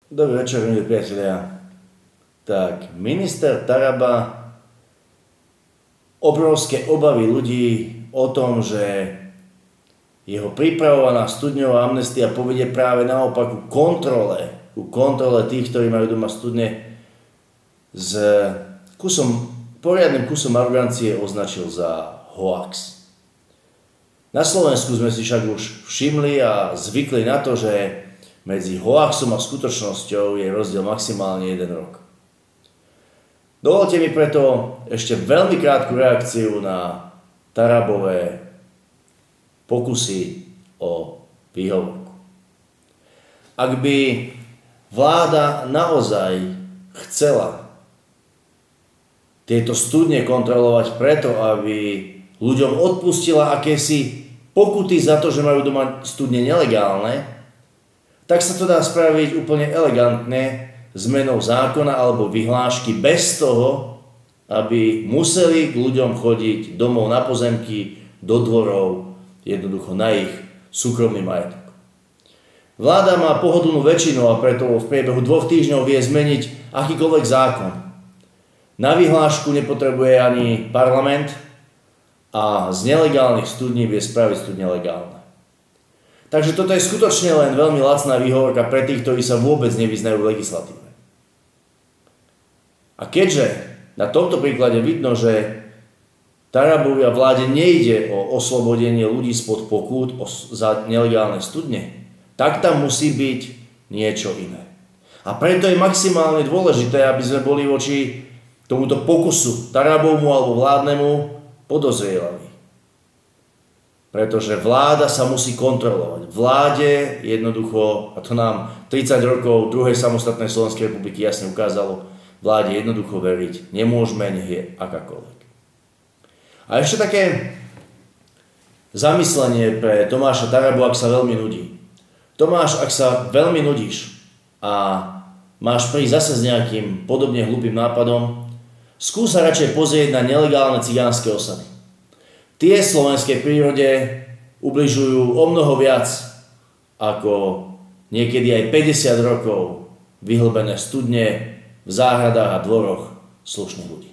Dobrý večer, milí priatelia. Tak, minister Taraba, obrovské obavy ľudí o tom, že jeho pripravovaná studňová amnestia povedie práve naopak ku kontrole tých, ktorí majú doma studne, s poriadnym kusom arogancie označil za hoax. Na Slovensku sme si však už všimli a zvykli na to, že medzi hoaxom a skutočnosťou je rozdiel maximálne 1 rok. Dovolte mi preto ešte veľmi krátku reakciu na Tarabové pokusy o výhovorku. Ak by vláda naozaj chcela tieto studne kontrolovať preto, aby ľuďom odpustila akési pokuty za to, že majú doma studne nelegálne, tak sa to dá spraviť úplne elegantne zmenou zákona alebo vyhlášky bez toho, aby museli k ľuďom chodiť domov na pozemky, do dvorov, jednoducho na ich súkromný majetok. Vláda má pohodlnú väčšinu a preto v priebehu 2 týždňov vie zmeniť akýkoľvek zákon. Na vyhlášku nepotrebuje ani parlament a z nelegálnych studní vie spraviť studne legálne. Takže toto je skutočne len veľmi lacná výhovorka pre tých, ktorí sa vôbec nevyznajú v legislatíve. A keďže na tomto príklade vidno, že Tarabovi a vláde nejde o oslobodenie ľudí spod pokút za nelegálne studne, tak tam musí byť niečo iné. A preto je maximálne dôležité, aby sme boli voči tomuto pokusu Tarabovmu alebo vládnemu podozrievaví. Pretože vláda sa musí kontrolovať. Vláde jednoducho, a to nám 30 rokov druhej samostatnej Slovenskej republiky jasne ukázalo, vláde jednoducho veriť nemôžeme, nech je akákoľvek. A ešte také zamyslenie pre Tomáša Tarabu, ak sa veľmi nudí. Tomáš, ak sa veľmi nudíš a máš prísť zase s nejakým podobne hlúpym nápadom, skús sa radšej pozrieť na nelegálne cigánske osady. Tie slovenskej prírode ubližujú o mnoho viac ako niekedy aj 50 rokov vyhlbené studne v záhradách a dvoroch slušných ľudí.